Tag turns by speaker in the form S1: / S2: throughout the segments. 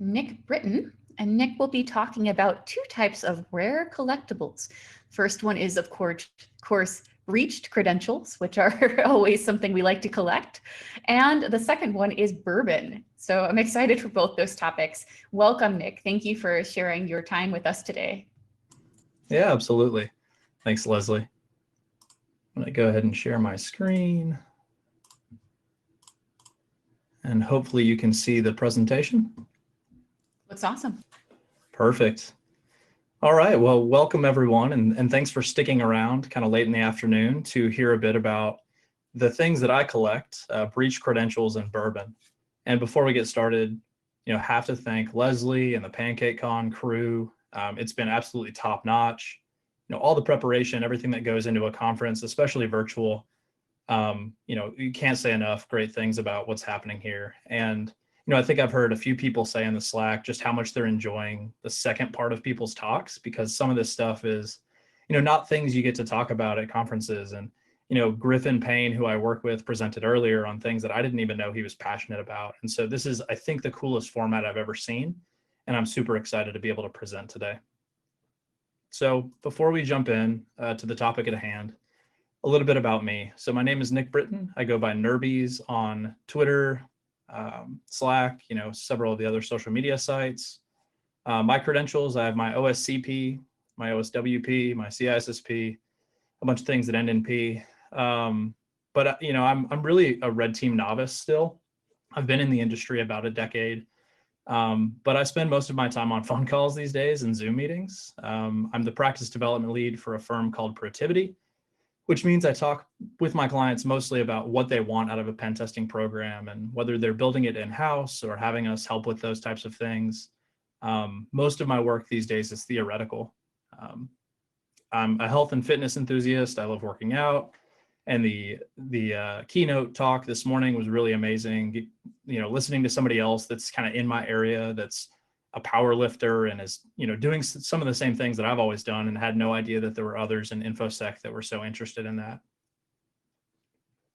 S1: Nick Britton, and Nick will be talking about two types of rare collectibles. First one is, of course, breached credentials, which are always something we like to collect. And the second one is bourbon. So I'm excited for both those topics. Welcome, Nick. Thank you for sharing your time with us today.
S2: Yeah, absolutely. Thanks, Leslie. I'm going to go ahead and share my screen. And hopefully you can see the presentation.
S1: Looks awesome.
S2: Perfect. All right, well, welcome everyone, and thanks for sticking around kind of late in the afternoon to hear a bit about the things that I collect, breach credentials and bourbon. And before we get started, have to thank Leslie and the PancakesCon crew. It's been absolutely top notch. All the preparation, everything that goes into a conference, especially virtual, you can't say enough great things about what's happening here. And I think I've heard a few people say in the Slack just how much they're enjoying the second part of people's talks, because some of this stuff is, not things you get to talk about at conferences. And, Griffin Payne, who I work with, presented earlier on things that I didn't even know he was passionate about. And so this is, I think, the coolest format I've ever seen. And I'm super excited to be able to present today. So before we jump in to the topic at hand, a little bit about me. So my name is Nick Britton. I go by Nerbies on Twitter, Slack, several of the other social media sites. My credentials, I have my OSCP, my OSWP, my CISSP, a bunch of things that end in P. But I'm really a red team novice still. I've been in the industry about a decade, but I spend most of my time on phone calls these days and Zoom meetings. I'm the practice development lead for a firm called Protivity, which means I talk with my clients mostly about what they want out of a pen testing program and whether they're building it in-house or having us help with those types of things. Most of my work these days is theoretical. I'm a health and fitness enthusiast. I love working out. And the keynote talk this morning was really amazing. Listening to somebody else that's kind of in my area, that's a power lifter and is, doing some of the same things that I've always done, and had no idea that there were others in InfoSec that were so interested in that.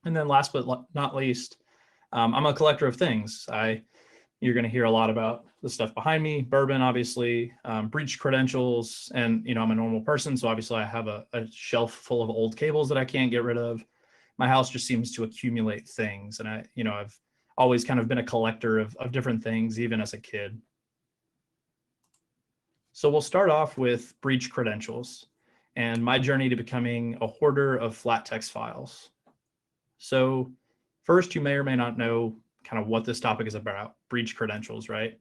S2: And then last but not least, I'm a collector of things. You're going to hear a lot about the stuff behind me, bourbon, obviously, breach credentials, and, I'm a normal person. So obviously I have a shelf full of old cables that I can't get rid of. My house just seems to accumulate things. And I've always kind of been a collector of different things, even as a kid. So we'll start off with breach credentials and my journey to becoming a hoarder of flat text files. So first, you may or may not know kind of what this topic is about, breach credentials, right?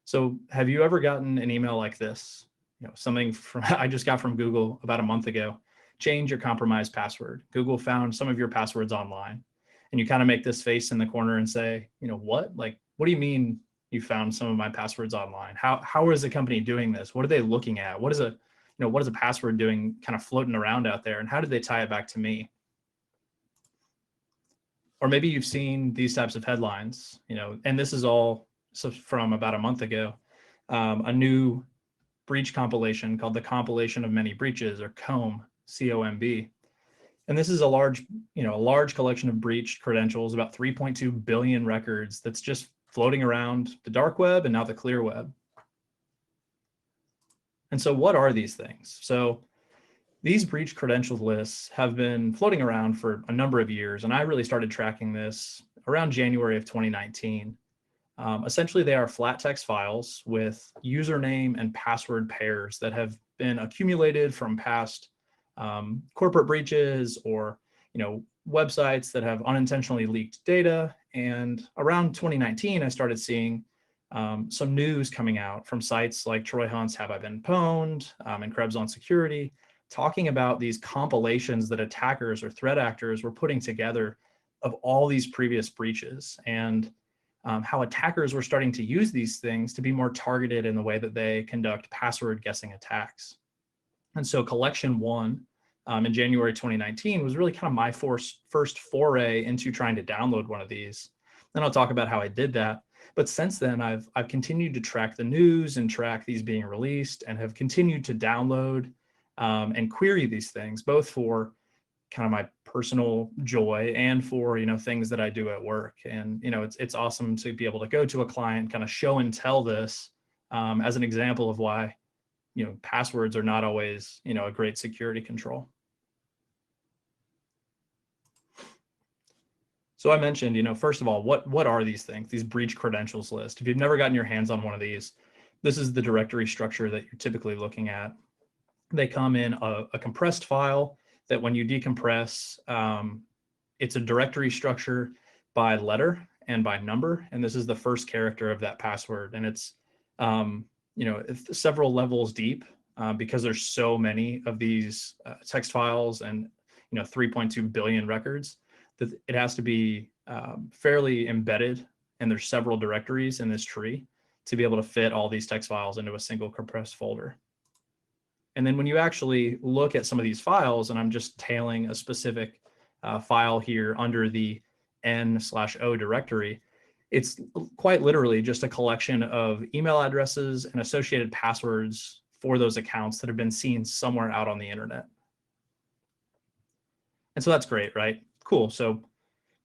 S2: So have you ever gotten an email like this? Something I just got from Google about a month ago. Change your compromised password. Google found some of your passwords online. And you kind of make this face in the corner and say, what? Like, what do you mean you found some of my passwords online? How is the company doing this? What are they looking at? What is a password doing kind of floating around out there? And how did they tie it back to me? Or maybe you've seen these types of headlines, and this is all from about a month ago, a new breach compilation called the Compilation of Many Breaches, or COMB, C-O-M-B. And this is a large collection of breached credentials, about 3.2 billion records that's just floating around the dark web and now the clear web. And so what are these things? So these breach credential lists have been floating around for a number of years, and I really started tracking this around January of 2019. Essentially, they are flat text files with username and password pairs that have been accumulated from past corporate breaches or websites that have unintentionally leaked data. And around 2019, I started seeing some news coming out from sites like Troy Hunt's Have I Been Pwned and Krebs on Security, talking about these compilations that attackers or threat actors were putting together of all these previous breaches, and how attackers were starting to use these things to be more targeted in the way that they conduct password guessing attacks. And so collection one in January 2019 was really kind of my first foray into trying to download one of these. Then I'll talk about how I did that. But since then, I've continued to track the news and track these being released, and have continued to download and query these things, both for kind of my personal joy and for, things that I do at work. And, it's awesome to be able to go to a client, kind of show and tell this as an example of why, passwords are not always, a great security control. So I mentioned, first of all, what are these things, these breach credentials list? If you've never gotten your hands on one of these, this is the directory structure that you're typically looking at. They come in a compressed file that when you decompress, it's a directory structure by letter and by number. And this is the first character of that password. And it's, it's several levels deep because there's so many of these text files and, 3.2 billion records, that it has to be fairly embedded. And there's several directories in this tree to be able to fit all these text files into a single compressed folder. And then when you actually look at some of these files, and I'm just tailing a specific file here under the n/o directory, it's quite literally just a collection of email addresses and associated passwords for those accounts that have been seen somewhere out on the internet. And so that's great, right? Cool. So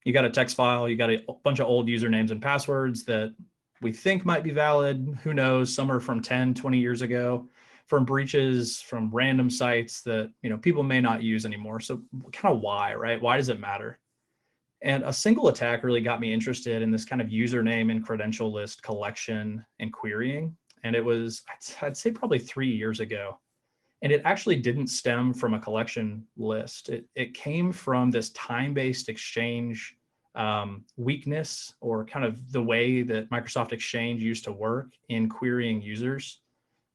S2: you got a text file, you got a bunch of old usernames and passwords that we think might be valid. Who knows? Some are from 10, 20 years ago, from breaches, from random sites that, people may not use anymore. So kind of why, right? Why does it matter? And a single attack really got me interested in this kind of username and credential list collection and querying. And it was, I'd say probably 3 years ago. And it actually didn't stem from a collection list. It came from this time-based exchange weakness, or kind of the way that Microsoft Exchange used to work in querying users.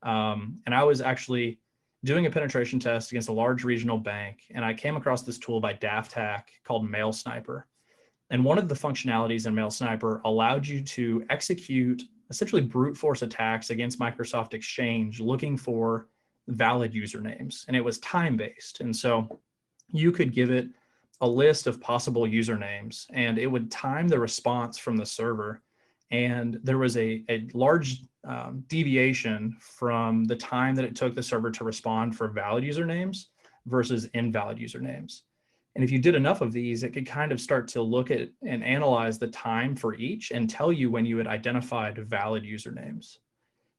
S2: And I was actually doing a penetration test against a large regional bank, and I came across this tool by Daft Hack called Mail Sniper. And one of the functionalities in Mail Sniper allowed you to execute essentially brute force attacks against Microsoft Exchange looking for valid usernames, and it was time-based. And so you could give it a list of possible usernames, and it would time the response from the server. And there was a large deviation from the time that it took the server to respond for valid usernames versus invalid usernames. And if you did enough of these, it could kind of start to look at and analyze the time for each and tell you when you had identified valid usernames.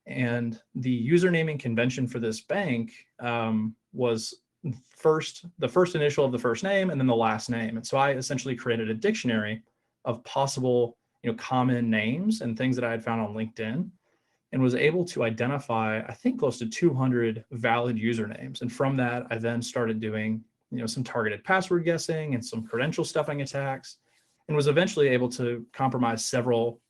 S2: And the usernaming convention for this bank was the first initial of the first name and then the last name. And so I essentially created a dictionary of possible, common names and things that I had found on LinkedIn, and was able to identify, I think, close to 200 valid usernames. And from that, I then started doing, some targeted password guessing and some credential stuffing attacks, and was eventually able to compromise several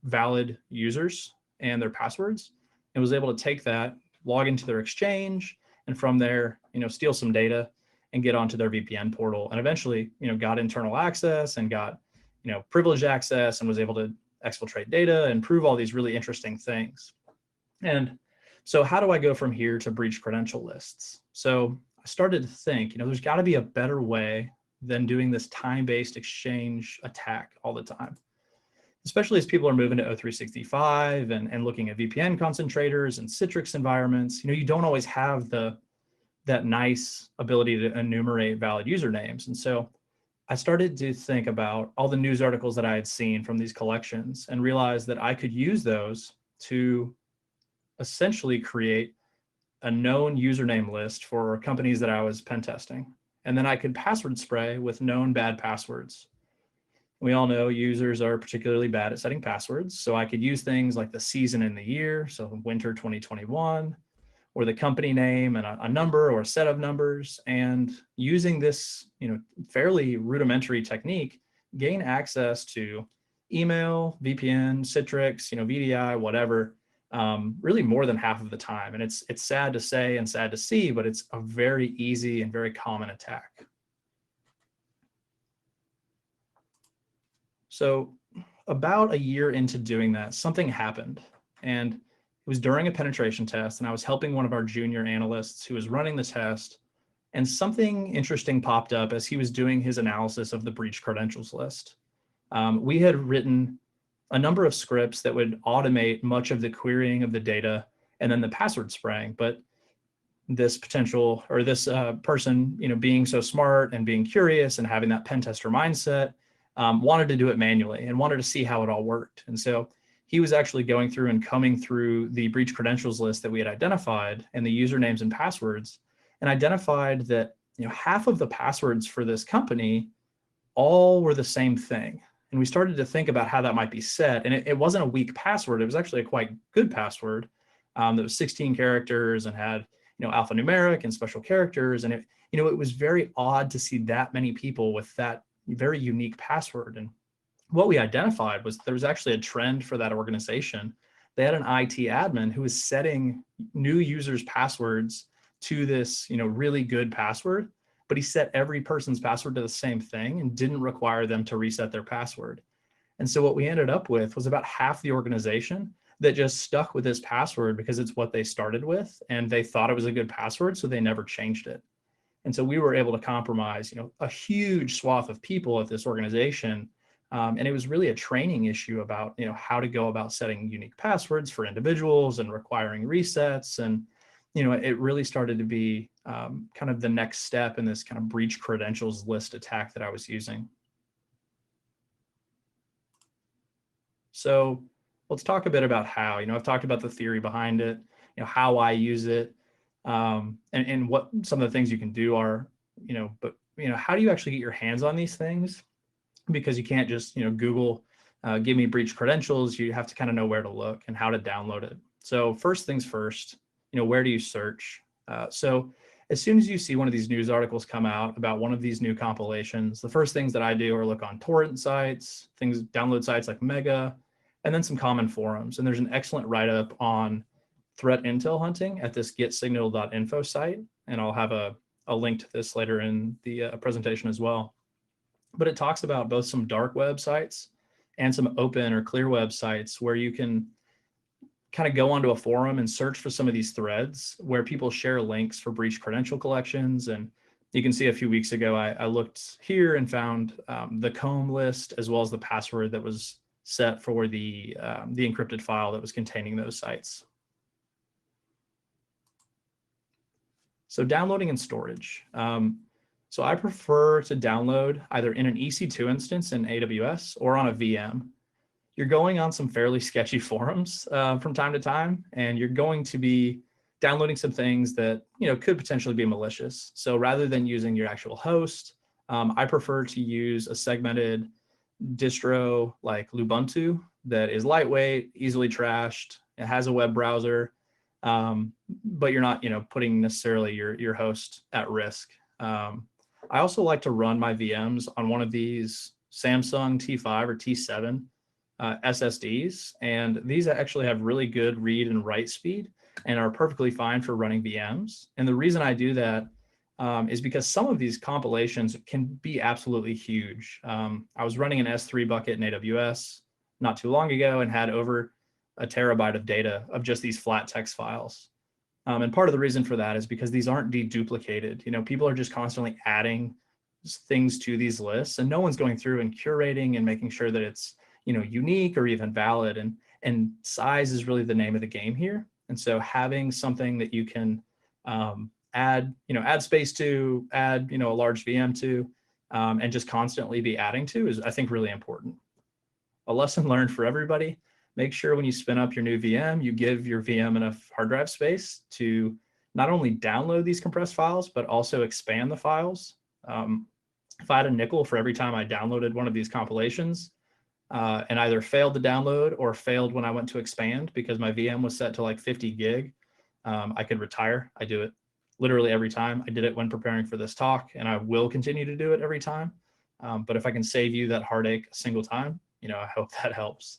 S2: valid users and their passwords, and was able to take that, log into their exchange, and from there, steal some data and get onto their VPN portal, and eventually, got internal access and got, privileged access, and was able to exfiltrate data and prove all these really interesting things. And so how do I go from here to breach credential lists? So I started to think, there's got to be a better way than doing this time-based exchange attack all the time, especially as people are moving to O365 and looking at VPN concentrators and Citrix environments. You don't always have that nice ability to enumerate valid usernames. And so I started to think about all the news articles that I had seen from these collections and realized that I could use those to essentially create a known username list for companies that I was pen testing. And then I could password spray with known bad passwords. We all know users are particularly bad at setting passwords. So I could use things like the season and the year, so winter 2021, or the company name and a number or a set of numbers. And using this, fairly rudimentary technique, gain access to email, VPN, Citrix, VDI, whatever, really more than half of the time. And it's sad to say and sad to see, but it's a very easy and very common attack. So about a year into doing that, something happened. And it was during a penetration test, and I was helping one of our junior analysts who was running the test, and something interesting popped up as he was doing his analysis of the breach credentials list. We had written a number of scripts that would automate much of the querying of the data and then the password spraying, but this potential or this person, being so smart and being curious and having that pen tester mindset, wanted to do it manually and wanted to see how it all worked. And so he was actually going through and combing through the breach credentials list that we had identified and the usernames and passwords, and identified that half of the passwords for this company all were the same thing. And we started to think about how that might be set. And it wasn't a weak password. It was actually a quite good password that was 16 characters and had alphanumeric and special characters. And it was very odd to see that many people with that very unique password. And what we identified was there was actually a trend for that organization. They had an IT admin who was setting new users' passwords to this, really good password, but he set every person's password to the same thing and didn't require them to reset their password. And so what we ended up with was about half the organization that just stuck with this password because it's what they started with and they thought it was a good password, so they never changed it. And so we were able to compromise, a huge swath of people at this organization. And it was really a training issue about, how to go about setting unique passwords for individuals and requiring resets. And, it really started to be kind of the next step in this kind of breach credentials list attack that I was using. So let's talk a bit about how, I've talked about the theory behind it, how I use it, and what some of the things you can do are, but, how do you actually get your hands on these things? Because you can't just, Google, give me breach credentials. You have to kind of know where to look and how to download it. So first things first, where do you search? So as soon as you see one of these news articles come out about one of these new compilations, the first things that I do are look on torrent sites, download sites like Mega, and then some common forums. And there's an excellent write-up on threat intel hunting at this getsignal.info site. And I'll have a link to this later in the presentation as well. But it talks about both some dark websites and some open or clear websites where you can kind of go onto a forum and search for some of these threads where people share links for breach credential collections. And you can see a few weeks ago, I looked here and found the comb list as well as the password that was set for the encrypted file that was containing those sites. So downloading and storage. So I prefer to download either in an EC2 instance in AWS or on a VM. You're going on some fairly sketchy forums from time to time, and you're going to be downloading some things that could potentially be malicious. So rather than using your actual host, I prefer to use a segmented distro like Lubuntu that is lightweight, easily trashed. It has a web browser, but you're not putting necessarily your host at risk. I also like to run my VMs on one of these Samsung T5 or T7 SSDs, and these actually have really good read and write speed and are perfectly fine for running VMs. And the reason I do that is because some of these compilations can be absolutely huge. I was running an S3 bucket in AWS not too long ago and had over a terabyte of data of just these flat text files. And part of the reason for that is because these aren't deduplicated. People are just constantly adding things to these lists, and no one's going through and curating and making sure that it's unique or even valid. And size is really the name of the game here. And so having something that you can add space to, add a large VM to, and just constantly be adding to is, I think, really important. A lesson learned for everybody. Make sure when you spin up your new VM, you give your VM enough hard drive space to not only download these compressed files, but also expand the files. If I had a nickel for every time I downloaded one of these compilations and either failed to download or failed when I went to expand because my VM was set to like 50 gig, I could retire. I do it literally every time. I did it when preparing for this talk, and I will continue to do it every time. But if I can save you that heartache a single time, I hope that helps.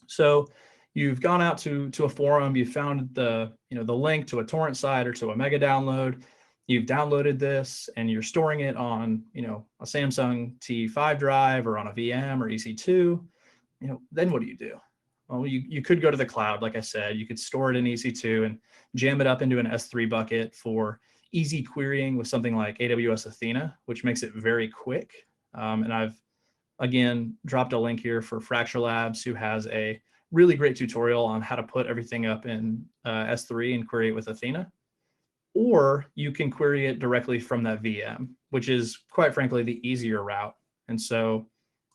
S2: So you've gone out to a forum, you found the link to a torrent site or to a mega download, you've downloaded this and you're storing it on a Samsung T5 drive or on a VM or EC2. Then what do you do? Well, you could go to the cloud, like I said. You could store it in EC2 and jam it up into an S3 bucket for easy querying with something like AWS Athena, which makes it very quick. And I've again dropped a link here for Fracture Labs, who has a really great tutorial on how to put everything up in S3 and query it with Athena. or you can query it directly from that VM, which is quite frankly the easier route. And so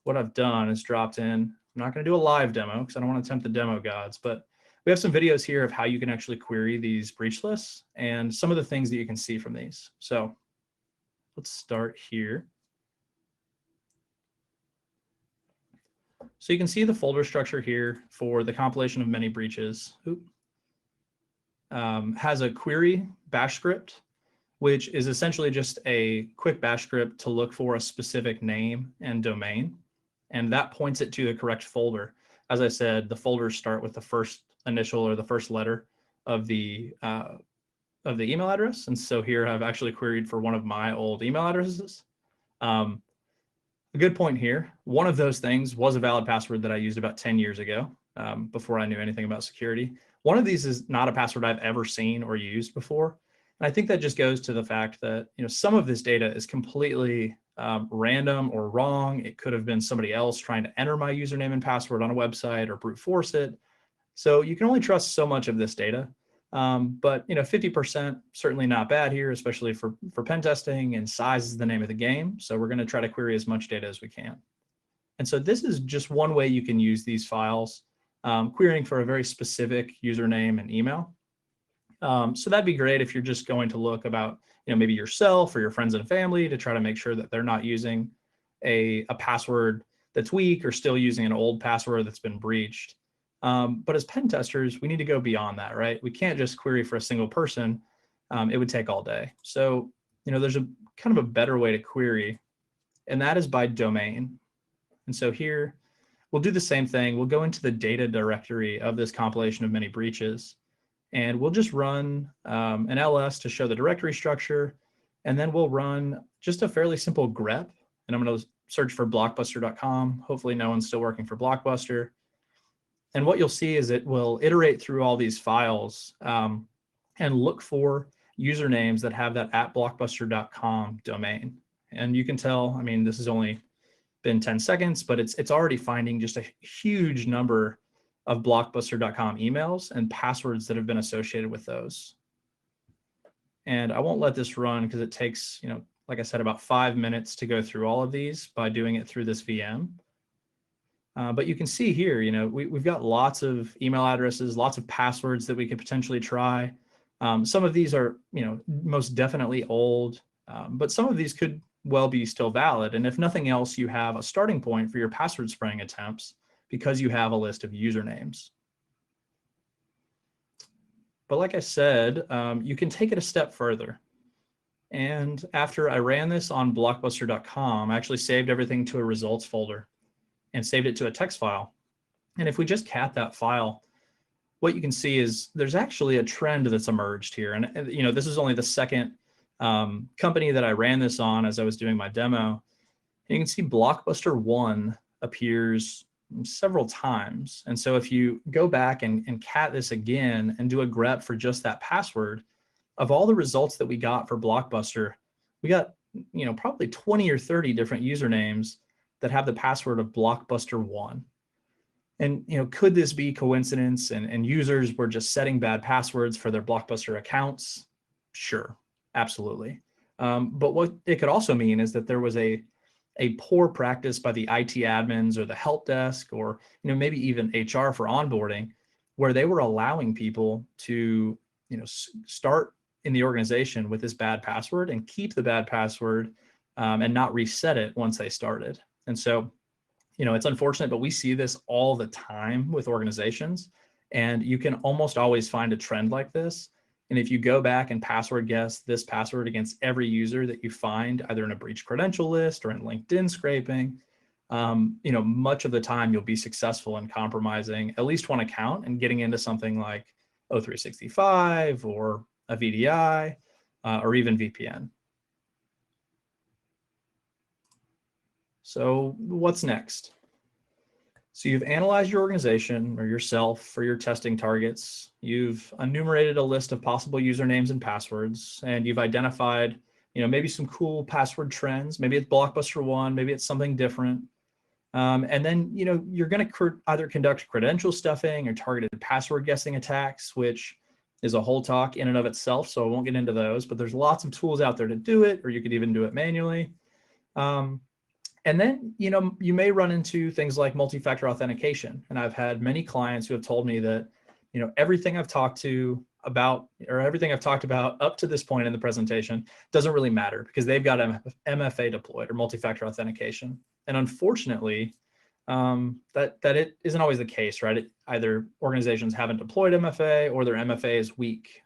S2: what I've done is dropped in, I'm not going to do a live demo because I don't want to tempt the demo gods, but we have some videos here of how you can actually query these breach lists and some of the things that you can see from these. So let's start here. So you can see the folder structure here for the compilation of many breaches. Has a query bash script, which is essentially just a quick bash script to look for a specific name and domain. And that points it to the correct folder. As I said, the folders start with the first initial or the first letter of the email address. And so here I've actually queried for one of my old email addresses. A good point here. One of those things was a valid password that I used about 10 years ago, before I knew anything about security. One of these is not a password I've ever seen or used before. And I think that just goes to the fact that, some of this data is completely random or wrong. It could have been somebody else trying to enter my username and password on a website or brute force it. So you can only trust so much of this data. But 50% certainly not bad here, especially for pen testing, and size is the name of the game. So we're going to try to query as much data as we can. And so this is just one way you can use these files, querying for a very specific username and email. So that'd be great if you're just going to look about, maybe yourself or your friends and family to try to make sure that they're not using a password that's weak or still using an old password that's been breached. But as pen testers, we need to go beyond that, right? We can't just query for a single person. It would take all day. So, there's a kind of a better way to query, and that is by domain. And so here, we'll do the same thing. We'll go into the data directory of this compilation of many breaches, and we'll just run an ls to show the directory structure. And then we'll run just a fairly simple grep. And I'm going to search for blockbuster.com. Hopefully no one's still working for Blockbuster. And what you'll see is it will iterate through all these files and look for usernames that have that @blockbuster.com domain. And you can tell, this has only been 10 seconds, but it's already finding just a huge number of blockbuster.com emails and passwords that have been associated with those. And I won't let this run because it takes, like I said, about 5 minutes to go through all of these by doing it through this VM. But you can see here, we've got lots of email addresses, lots of passwords that we could potentially try. Some of these are, most definitely old, but some of these could well be still valid. And if nothing else, you have a starting point for your password spraying attempts because you have a list of usernames. But like I said, you can take it a step further. And after I ran this on blockbuster.com, I actually saved everything to a results folder and saved it to a text file. And if we just cat that file, what you can see is there's actually a trend that's emerged here. And this is only the second company that I ran this on as I was doing my demo. And you can see Blockbuster 1 appears several times. And so if you go back and cat this again and do a grep for just that password, of all the results that we got for Blockbuster, we got probably 20 or 30 different usernames that have the password of Blockbuster 1. And could this be coincidence and users were just setting bad passwords for their Blockbuster accounts? Sure, absolutely. But what it could also mean is that there was a poor practice by the IT admins or the help desk or maybe even HR for onboarding, where they were allowing people to start in the organization with this bad password and keep the bad password and not reset it once they started. And so, it's unfortunate, but we see this all the time with organizations, and you can almost always find a trend like this. And if you go back and password guess this password against every user that you find, either in a breach credential list or in LinkedIn scraping, much of the time you'll be successful in compromising at least one account and getting into something like O365 or a VDI or even VPN. So what's next? So you've analyzed your organization or yourself for your testing targets. You've enumerated a list of possible usernames and passwords, and you've identified, maybe some cool password trends. Maybe it's Blockbuster 1, maybe it's something different. And then, you're going to either conduct credential stuffing or targeted password guessing attacks, which is a whole talk in and of itself, so I won't get into those, but there's lots of tools out there to do it, or you could even do it manually. And then, you may run into things like multi-factor authentication. And I've had many clients who have told me that, everything I've talked about up to this point in the presentation doesn't really matter because they've got MFA deployed or multi-factor authentication. And unfortunately, that it isn't always the case, right? Either organizations haven't deployed MFA or their MFA is weak.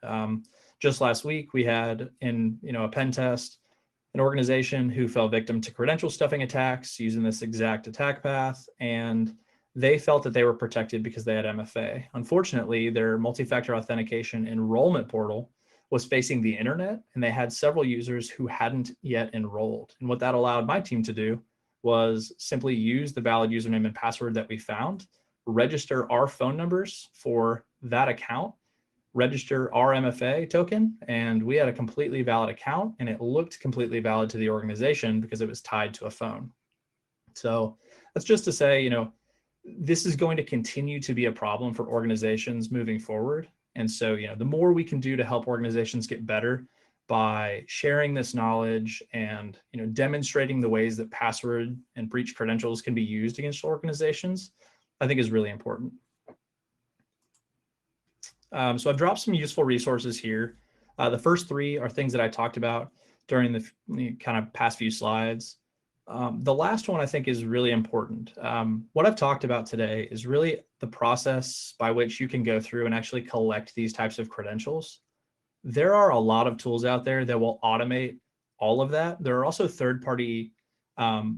S2: Just last week, we had in a pen test, an organization who fell victim to credential stuffing attacks using this exact attack path, and they felt that they were protected because they had MFA. Unfortunately, their multi-factor authentication enrollment portal was facing the internet, and they had several users who hadn't yet enrolled. And what that allowed my team to do was simply use the valid username and password that we found, register our phone numbers for that account, register our MFA token, and we had a completely valid account, and it looked completely valid to the organization because it was tied to a phone. So that's just to say, this is going to continue to be a problem for organizations moving forward. And so, the more we can do to help organizations get better by sharing this knowledge and, demonstrating the ways that password and breach credentials can be used against organizations, I think is really important. So I've dropped some useful resources here. The first three are things that I talked about during the kind of past few slides. The last one I think is really important. What I've talked about today is really the process by which you can go through and actually collect these types of credentials. There are a lot of tools out there that will automate all of that. There are also third-party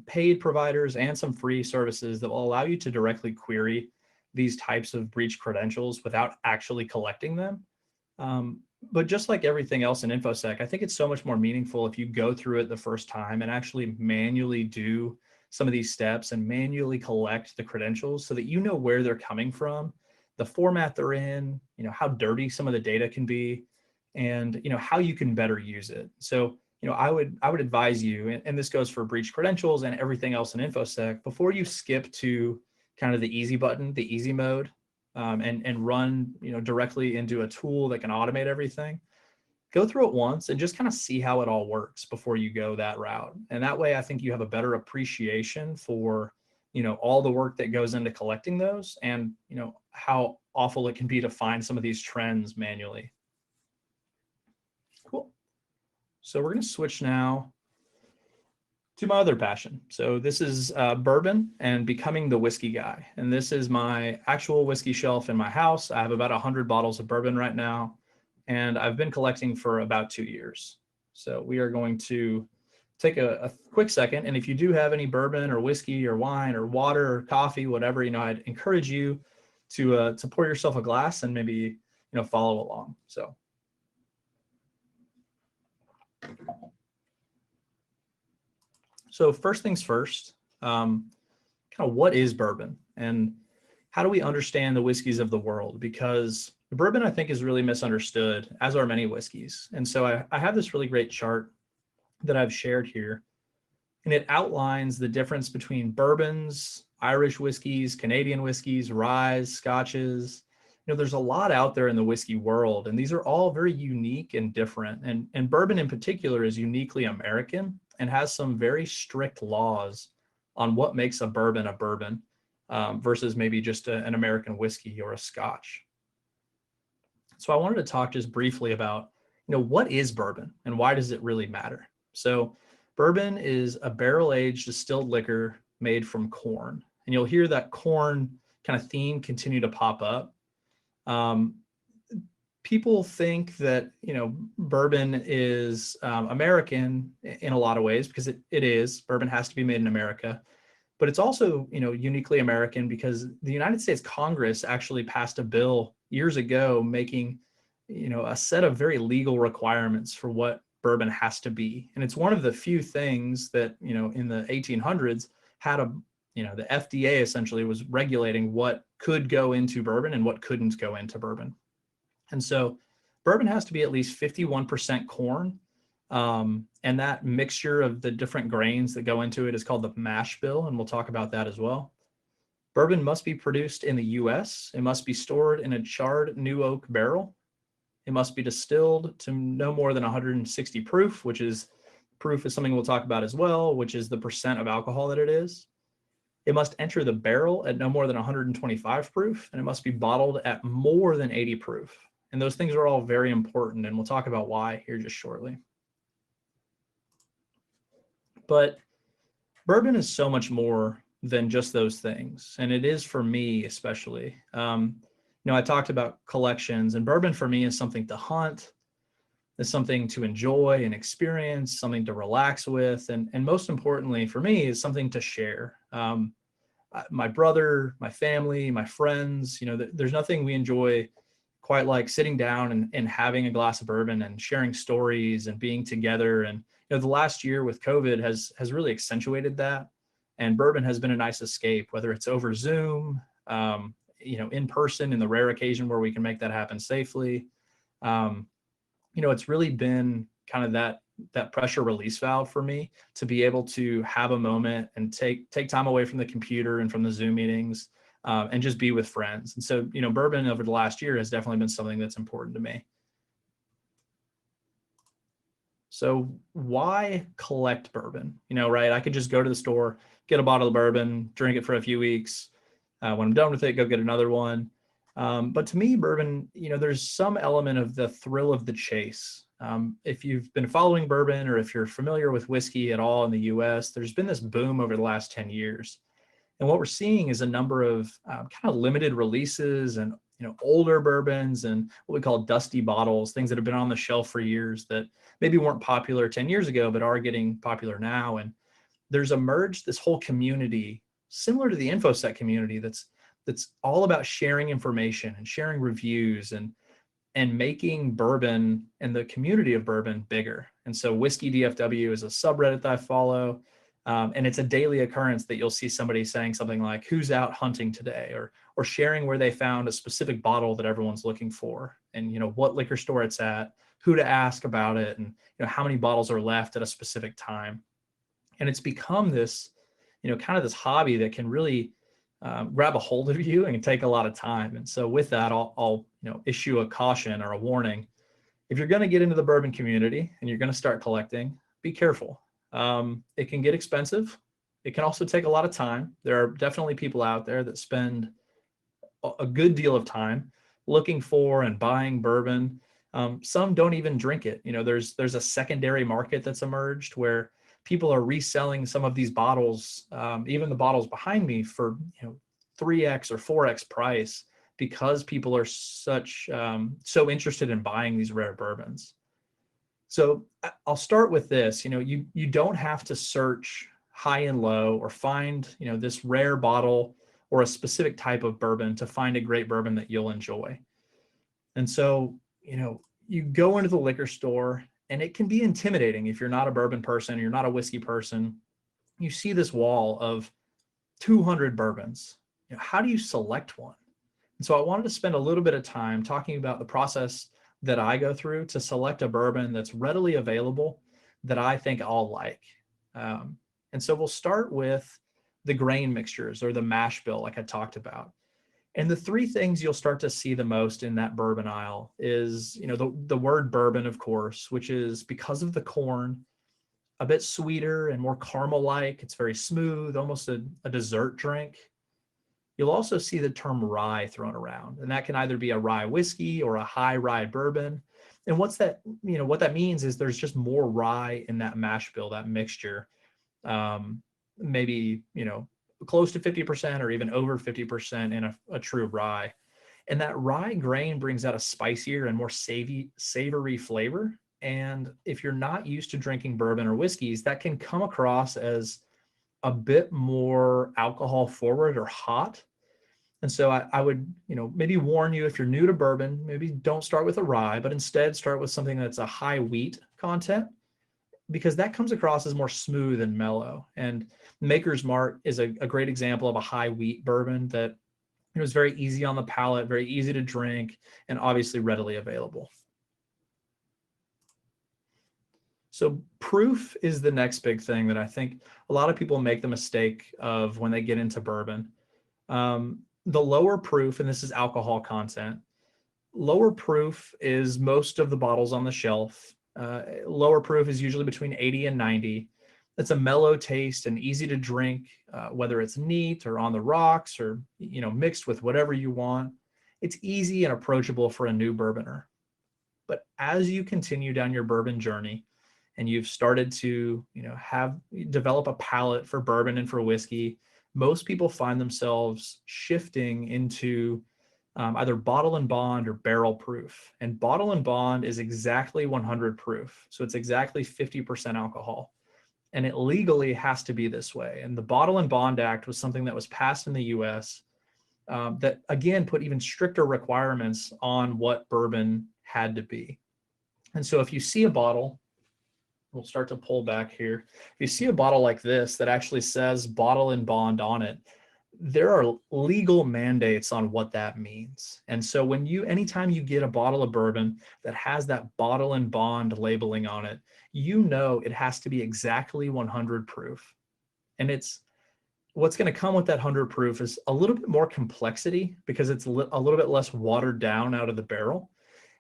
S2: paid providers and some free services that will allow you to directly query these types of breach credentials without actually collecting them. But just like everything else in InfoSec, I think it's so much more meaningful if you go through it the first time and actually manually do some of these steps and manually collect the credentials so that you know where they're coming from, the format they're in, how dirty some of the data can be, and how you can better use it. So I would advise you, and this goes for breach credentials and everything else in InfoSec, before you skip to kind of the easy button, the easy mode, and run directly into a tool that can automate everything, go through it once and just kind of see how it all works before you go that route. And that way, I think you have a better appreciation for all the work that goes into collecting those, and how awful it can be to find some of these trends manually. Cool. So we're going to switch now to my other passion. So this is bourbon and becoming the whiskey guy. And this is my actual whiskey shelf in my house. I have about 100 bottles of bourbon right now, and I've been collecting for about 2 years. So we are going to take a quick second. And if you do have any bourbon or whiskey or wine or water or coffee, whatever, I'd encourage you to pour yourself a glass and maybe, follow along. So first things first, kind of what is bourbon and how do we understand the whiskeys of the world? Because bourbon, I think, is really misunderstood, as are many whiskeys. And so I have this really great chart that I've shared here, and it outlines the difference between bourbons, Irish whiskeys, Canadian whiskeys, ryes, scotches. There's a lot out there in the whiskey world, and these are all very unique and different. And bourbon in particular is uniquely American and has some very strict laws on what makes a bourbon versus maybe just an American whiskey or a scotch. So I wanted to talk just briefly about, what is bourbon and why does it really matter? So bourbon is a barrel-aged distilled liquor made from corn. And you'll hear that corn kind of theme continue to pop up. People think that, bourbon is American in a lot of ways because it is. Bourbon has to be made in America. But it's also, uniquely American because the United States Congress actually passed a bill years ago making, a set of very legal requirements for what bourbon has to be. And it's one of the few things that, in the 1800s had the FDA essentially was regulating what could go into bourbon and what couldn't go into bourbon. And so bourbon has to be at least 51% corn. And that mixture of the different grains that go into it is called the mash bill. And we'll talk about that as well. Bourbon must be produced in the US. It must be stored in a charred new oak barrel. It must be distilled to no more than 160 proof, which is something we'll talk about as well, which is the percent of alcohol that it is. It must enter the barrel at no more than 125 proof, and it must be bottled at more than 80 proof. And those things are all very important, and we'll talk about why here just shortly. But bourbon is so much more than just those things, and it is for me especially. I talked about collections, and bourbon for me is something to hunt, is something to enjoy and experience, something to relax with, and most importantly for me is something to share. My brother, my family, my friends, there's nothing we enjoy quite like sitting down and having a glass of bourbon and sharing stories and being together. And the last year with COVID has really accentuated that. And bourbon has been a nice escape, whether it's over Zoom, in person, in the rare occasion where we can make that happen safely. It's really been kind of that pressure release valve for me to be able to have a moment and take time away from the computer and from the Zoom meetings, and just be with friends. And so, bourbon over the last year has definitely been something that's important to me. So why collect bourbon? Right? I could just go to the store, get a bottle of bourbon, drink it for a few weeks. When I'm done with it, go get another one. But to me, bourbon, there's some element of the thrill of the chase. If you've been following bourbon, or if you're familiar with whiskey at all in the US, there's been this boom over the last 10 years. And what we're seeing is a number of kind of limited releases and older bourbons and what we call dusty bottles, things that have been on the shelf for years that maybe weren't popular 10 years ago, but are getting popular now. And there's emerged this whole community similar to the InfoSec community that's all about sharing information and sharing reviews and making bourbon and the community of bourbon bigger. And so Whiskey DFW is a subreddit that I follow. And it's a daily occurrence that you'll see somebody saying something like, who's out hunting today, or sharing where they found a specific bottle that everyone's looking for, and what liquor store it's at, who to ask about it, and how many bottles are left at a specific time. And it's become this kind of this hobby that can really grab a hold of you and take a lot of time. And so with that, I'll issue a caution or a warning. If you're going to get into the bourbon community and you're going to start collecting, be careful. It can get expensive. It can also take a lot of time. There are definitely people out there that spend a good deal of time looking for and buying bourbon. Some don't even drink it. There's a secondary market that's emerged where people are reselling some of these bottles, even the bottles behind me, for 3x or 4x price, because people are so interested in buying these rare bourbons. So I'll start with this. You don't have to search high and low or find this rare bottle or a specific type of bourbon to find a great bourbon that you'll enjoy. And so you go into the liquor store, and it can be intimidating if you're not a bourbon person, you're not a whiskey person. You see this wall of 200 bourbons. How do you select one? And so I wanted to spend a little bit of time talking about the process that I go through to select a bourbon that's readily available that I think I'll like. And so we'll start with the grain mixtures, or the mash bill, like I talked about. And the three things you'll start to see the most in that bourbon aisle is, the word bourbon, of course, which is because of the corn, a bit sweeter and more caramel-like. It's very smooth, almost a dessert drink. You'll also see the term rye thrown around, and that can either be a rye whiskey or a high rye bourbon. And what that means is there's just more rye in that mash bill, that mixture, maybe, close to 50% or even over 50% in a true rye. And that rye grain brings out a spicier and more savory flavor. And if you're not used to drinking bourbon or whiskeys, that can come across as a bit more alcohol forward or hot. And so I would, maybe warn you, if you're new to bourbon, maybe don't start with a rye, but instead start with something that's a high wheat content, because that comes across as more smooth and mellow. And Maker's Mark is a great example of a high wheat bourbon that is very easy on the palate, very easy to drink, and obviously readily available. So proof is the next big thing that I think a lot of people make the mistake of when they get into bourbon. The lower proof, and this is alcohol content, Lower proof is most of the bottles on the shelf. Lower proof is usually between 80 and 90. It's a mellow taste and easy to drink, whether it's neat or on the rocks or, mixed with whatever you want. It's easy and approachable for a new bourboner. But as you continue down your bourbon journey and you've started to, develop a palate for bourbon and for whiskey, most people find themselves shifting into either bottle and bond or barrel proof. And bottle and bond is exactly 100 proof. So it's exactly 50% alcohol. And it legally has to be this way. And the Bottle and Bond Act was something that was passed in the US that, again, put even stricter requirements on what bourbon had to be. And so if you see a bottle, we'll start to pull back here. If you see a bottle like this that actually says Bottle and Bond on it, there are legal mandates on what that means. And so anytime you get a bottle of bourbon that has that Bottle and Bond labeling on it, it has to be exactly 100 proof. And what's going to come with that 100 proof is a little bit more complexity because it's a little bit less watered down out of the barrel.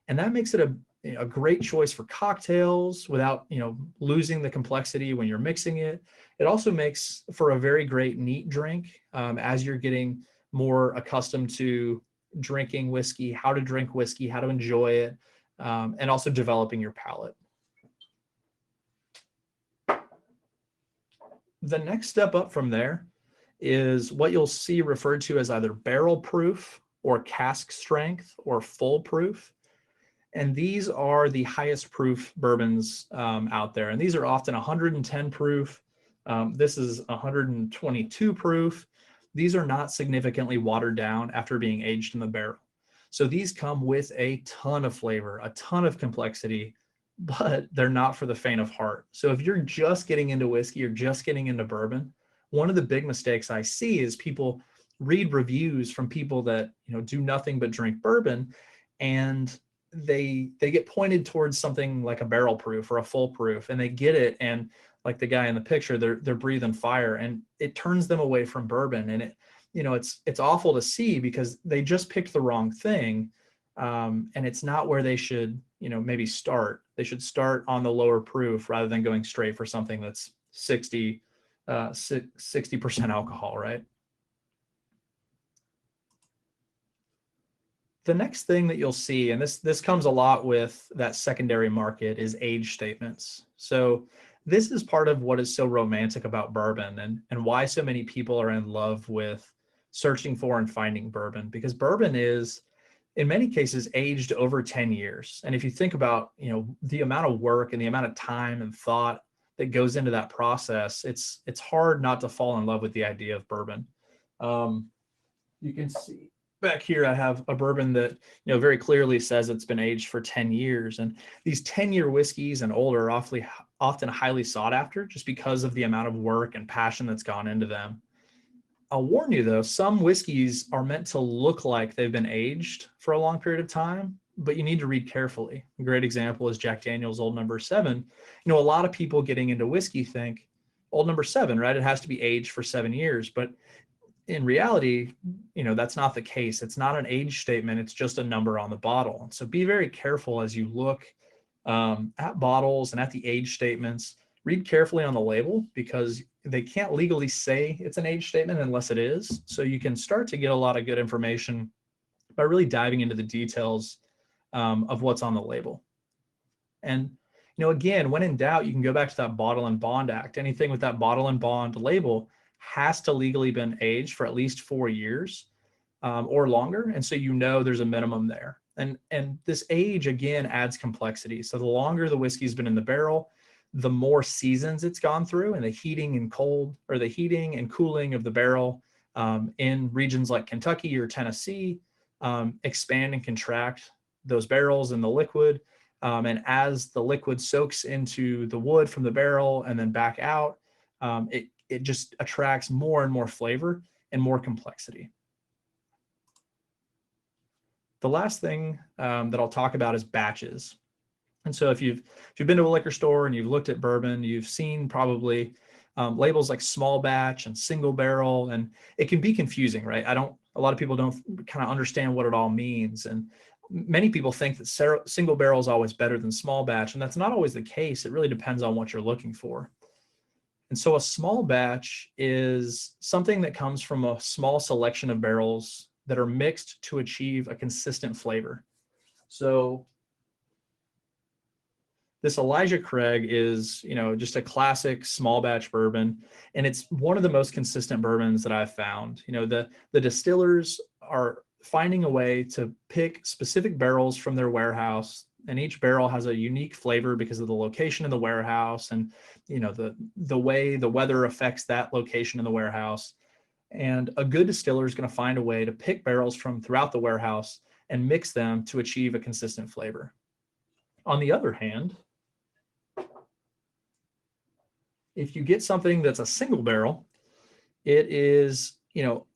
S2: And that makes it a great choice for cocktails without, losing the complexity when you're mixing it. It also makes for a very great neat drink as you're getting more accustomed to drinking whiskey, how to drink whiskey, how to enjoy it, and also developing your palate. The next step up from there is what you'll see referred to as either barrel proof or cask strength or full proof. And these are the highest proof bourbons out there. And these are often 110 proof. This is 122 proof. These are not significantly watered down after being aged in the barrel. So these come with a ton of flavor, a ton of complexity, but they're not for the faint of heart. So if you're just getting into whiskey or just getting into bourbon, one of the big mistakes I see is people read reviews from people that do nothing but drink bourbon, and they get pointed towards something like a barrel proof or a full proof, and they get it, and like the guy in the picture, they're breathing fire, and it turns them away from bourbon. And it's awful to see because they just picked the wrong thing, and it's not where they should maybe start. They should start on the lower proof rather than going straight for something that's 60% alcohol, right? The next thing that you'll see, and this comes a lot with that secondary market, is age statements. So this is part of what is so romantic about bourbon and why so many people are in love with searching for and finding bourbon, because bourbon is, in many cases, aged over 10 years. And if you think about, the amount of work and the amount of time and thought that goes into that process, it's hard not to fall in love with the idea of bourbon. You can see back here, I have a bourbon that, very clearly says it's been aged for 10 years. And these 10-year whiskeys and older are often highly sought after just because of the amount of work and passion that's gone into them. I'll warn you though, some whiskeys are meant to look like they've been aged for a long period of time, but you need to read carefully. A great example is Jack Daniel's Old Number 7. A lot of people getting into whiskey think Old Number 7, right? It has to be aged for 7 years, but in reality, that's not the case. It's not an age statement. It's just a number on the bottle. So be very careful as you look at bottles and at the age statements. Read carefully on the label because they can't legally say it's an age statement unless it is. So you can start to get a lot of good information by really diving into the details of what's on the label. And, again, when in doubt, you can go back to that Bottle and Bond Act. Anything with that Bottle and Bond label has to legally been aged for at least 4 years or longer. And so there's a minimum there. And this age, again, adds complexity. So the longer the whiskey's been in the barrel, the more seasons it's gone through, and the heating and cooling of the barrel in regions like Kentucky or Tennessee expand and contract those barrels and the liquid. And as the liquid soaks into the wood from the barrel and then back out, it just attracts more and more flavor and more complexity. The last thing that I'll talk about is batches. And so if you've been to a liquor store and you've looked at bourbon, you've seen probably labels like small batch and single barrel, and it can be confusing, right? A lot of people don't kind of understand what it all means. And many people think that single barrel is always better than small batch, and that's not always the case. It really depends on what you're looking for. And so a small batch is something that comes from a small selection of barrels that are mixed to achieve a consistent flavor. So this Elijah Craig is, just a classic small batch bourbon, and it's one of the most consistent bourbons that I've found. The distillers are finding a way to pick specific barrels from their warehouse, and each barrel has a unique flavor because of the location in the warehouse and the way the weather affects that location in the warehouse. And a good distiller is going to find a way to pick barrels from throughout the warehouse and mix them to achieve a consistent flavor. On the other hand, if you get something that's a single barrel, it is,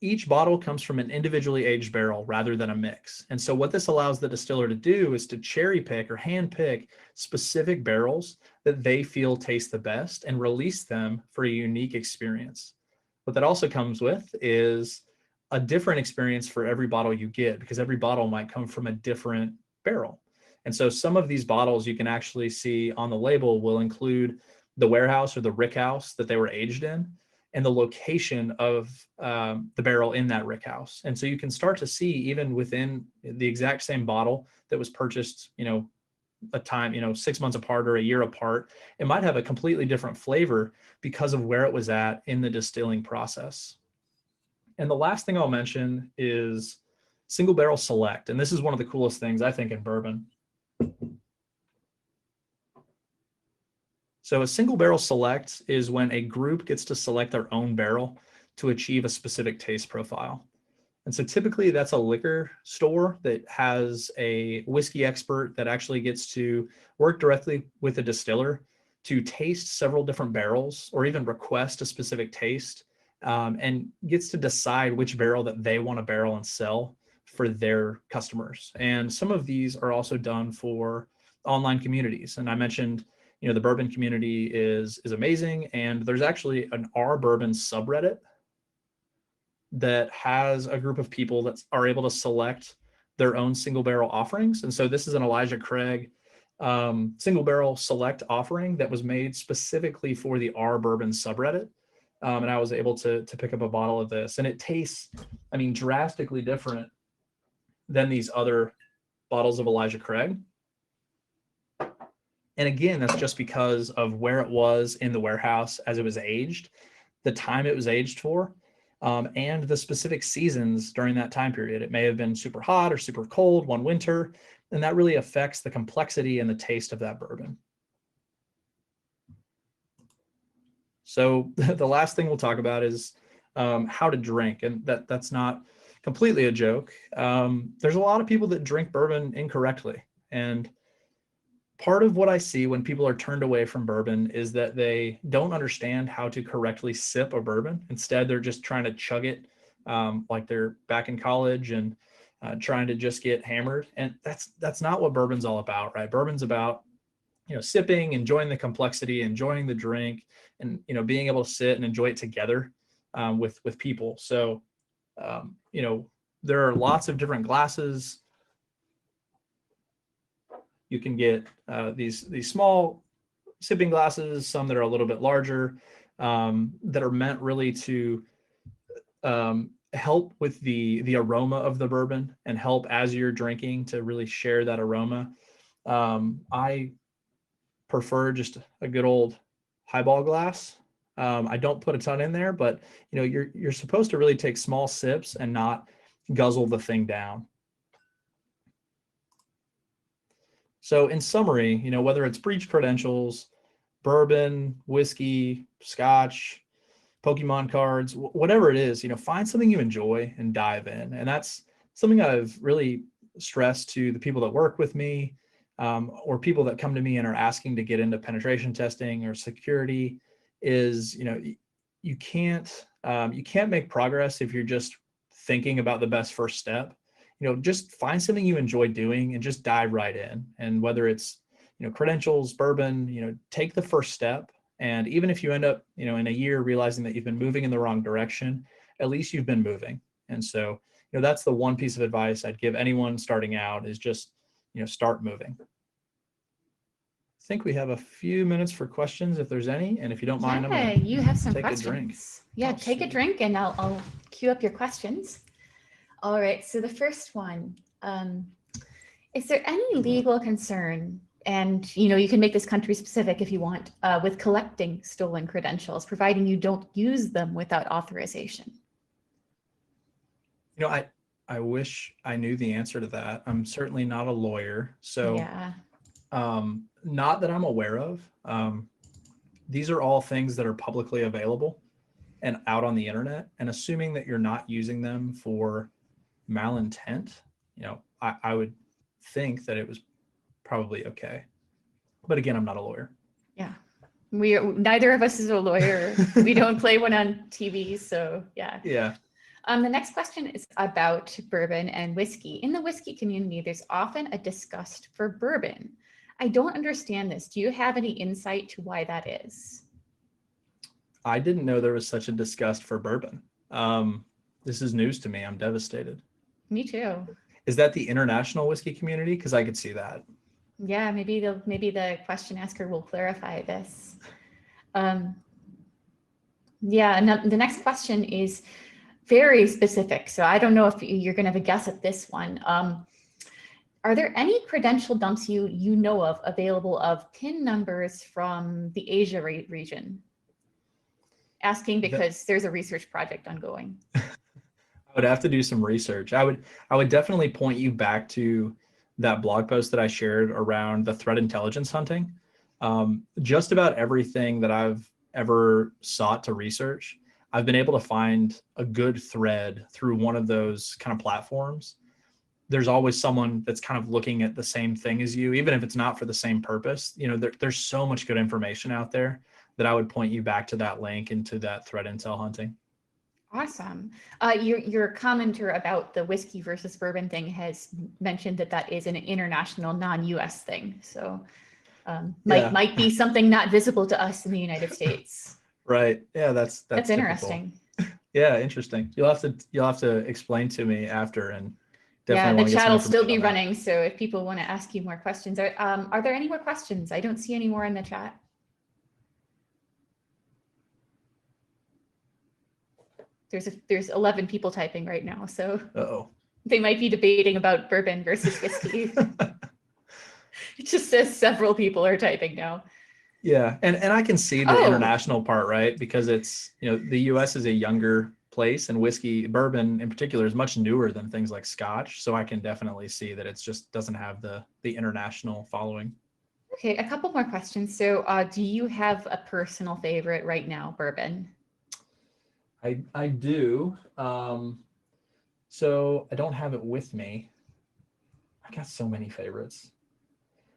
S2: each bottle comes from an individually aged barrel rather than a mix. And so what this allows the distiller to do is to cherry pick or hand pick specific barrels that they feel taste the best and release them for a unique experience. What that also comes with is a different experience for every bottle you get, because every bottle might come from a different barrel. And so some of these bottles you can actually see on the label will include the warehouse or the rick house that they were aged in, and the location of the barrel in that rick house. And so you can start to see, even within the exact same bottle that was purchased, a time, 6 months apart or a year apart, it might have a completely different flavor because of where it was at in the distilling process. And the last thing I'll mention is single barrel select. And this is one of the coolest things I think in bourbon. So a single barrel select is when a group gets to select their own barrel to achieve a specific taste profile. And so typically that's a liquor store that has a whiskey expert that actually gets to work directly with a distiller to taste several different barrels or even request a specific taste, and gets to decide which barrel that they want to barrel and sell for their customers. And some of these are also done for online communities. And I mentioned, the bourbon community is amazing. And there's actually an R Bourbon subreddit that has a group of people that are able to select their own single barrel offerings. And so this is an Elijah Craig single barrel select offering that was made specifically for the R Bourbon subreddit. And I was able to pick up a bottle of this, and it tastes, drastically different than these other bottles of Elijah Craig. And again, that's just because of where it was in the warehouse as it was aged, the time it was aged for, and the specific seasons during that time period. It may have been super hot or super cold one winter, and that really affects the complexity and the taste of that bourbon. So the last thing we'll talk about is how to drink, and that's not completely a joke. There's a lot of people that drink bourbon incorrectly, and part of what I see when people are turned away from bourbon is that they don't understand how to correctly sip a bourbon. Instead, they're just trying to chug it like they're back in college and trying to just get hammered. And that's not what bourbon's all about, right? Bourbon's about, sipping, enjoying the complexity, enjoying the drink, and, being able to sit and enjoy it together with people. So, there are lots of different glasses. You can get these small sipping glasses, some that are a little bit larger, that are meant really to help with the aroma of the bourbon and help as you're drinking to really share that aroma. I prefer just a good old highball glass. I don't put a ton in there, but you're supposed to really take small sips and not guzzle the thing down. So in summary, whether it's breach credentials, bourbon, whiskey, scotch, Pokemon cards, whatever it is, find something you enjoy and dive in. And that's something I've really stressed to the people that work with me, or people that come to me and are asking to get into penetration testing or security is, you can't make progress if you're just thinking about the best first step. Just find something you enjoy doing and just dive right in. And whether it's, credentials, bourbon, take the first step. And even if you end up, in a year realizing that you've been moving in the wrong direction, at least you've been moving. And so, that's the one piece of advice I'd give anyone starting out is just, start moving. I think we have a few minutes for questions if there's any, and if you don't mind, I'm gonna
S1: you have some
S2: take
S1: questions.
S2: a drink.
S1: Yeah,
S2: Oh,
S1: take a
S2: sweet.
S1: drink and I'll queue up your questions. All right, so the first one, is there any legal concern, and you can make this country specific if you want, with collecting stolen credentials, providing you don't use them without authorization?
S2: I wish I knew the answer to that. I'm certainly not a lawyer, so
S1: Yeah.
S2: not that I'm aware of. These are all things that are publicly available and out on the internet, and assuming that you're not using them for malintent, I would think that it was probably okay. But again, I'm not a lawyer.
S1: Yeah. Neither of us is a lawyer. We don't play one on TV, so yeah.
S2: Yeah.
S1: The next question is about bourbon and whiskey. In the whiskey community, there's often a disgust for bourbon. I don't understand this. Do you have any insight to why that is?
S2: I didn't know there was such a disgust for bourbon. This is news to me. I'm devastated.
S1: Me too.
S2: Is that the international whiskey community? Because I could see that.
S1: Yeah, maybe the question asker will clarify this. Yeah, and the next question is very specific, so I don't know if you're going to have a guess at this one. Are there any credential dumps you know of available of PIN numbers from the Asia region? Asking because there's a research project ongoing.
S2: I would have to do some research. I would definitely point you back to that blog post that I shared around the threat intelligence hunting. Just about everything that I've ever sought to research, I've been able to find a good thread through one of those kind of platforms. There's always someone that's kind of looking at the same thing as you, even if it's not for the same purpose. There's so much good information out there that I would point you back to that link and to that threat intel hunting.
S1: Awesome. Your commenter about the whiskey versus bourbon thing has mentioned that is an international, non-US thing. So might be something not visible to us in the United States.
S2: Right. Yeah, that's
S1: interesting.
S2: Yeah, interesting. You'll have to explain to me after, and definitely
S1: yeah, the chat will still be running. So if people want to ask you more questions, are there any more questions? I don't see any more in the chat. There's 11 people typing right now, so they might be debating about bourbon versus whiskey. It just says several people are typing now.
S2: Yeah, and I can see the international part, right? Because it's, the US is a younger place, and bourbon in particular is much newer than things like Scotch. So I can definitely see that it's just doesn't have the international following.
S1: Okay, a couple more questions. So do you have a personal favorite right now, bourbon?
S2: I do. So I don't have it with me. I got so many favorites.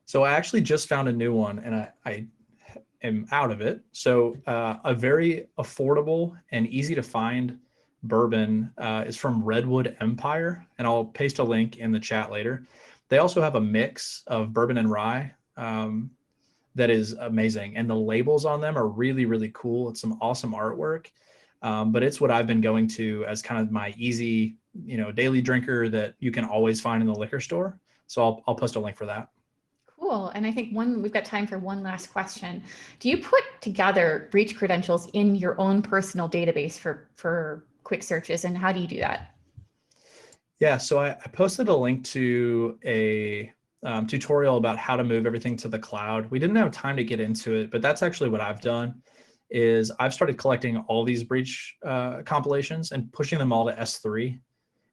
S2: So I actually just found a new one, and I am out of it. So a very affordable and easy to find bourbon is from Redwood Empire, and I'll paste a link in the chat later. They also have a mix of bourbon and rye that is amazing, and the labels on them are really, really cool. It's some awesome artwork. But it's what I've been going to as kind of my easy, daily drinker that you can always find in the liquor store. So I'll post a link for that.
S1: Cool. And I think we've got time for one last question. Do you put together breach credentials in your own personal database for quick searches, and how do you do that?
S2: Yeah, so I posted a link to a tutorial about how to move everything to the cloud. We didn't have time to get into it, but that's actually what I've done. Is I've started collecting all these breach compilations and pushing them all to S3.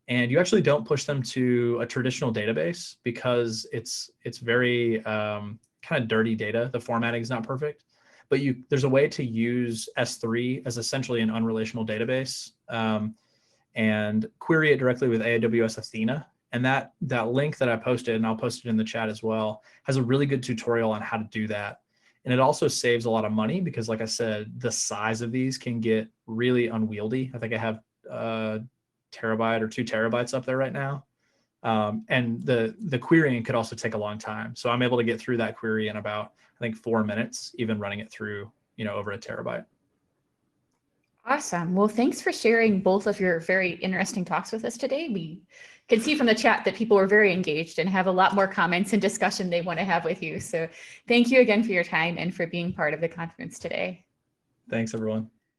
S2: And you actually don't push them to a traditional database because it's very kind of dirty data. The formatting is not perfect, but there's a way to use S3 as essentially an unrelational database and query it directly with AWS Athena. And that link that I posted, and I'll post it in the chat as well, has a really good tutorial on how to do that. And it also saves a lot of money because, like I said, the size of these can get really unwieldy. I think I have terabyte or 2 terabytes up there right now. And the querying could also take a long time. So I'm able to get through that query in about, I think, 4 minutes, even running it through, over a terabyte.
S1: Awesome. Well, thanks for sharing both of your very interesting talks with us today. We can see from the chat that people were very engaged and have a lot more comments and discussion they want to have with you. So thank you again for your time and for being part of the conference today.
S2: Thanks, everyone.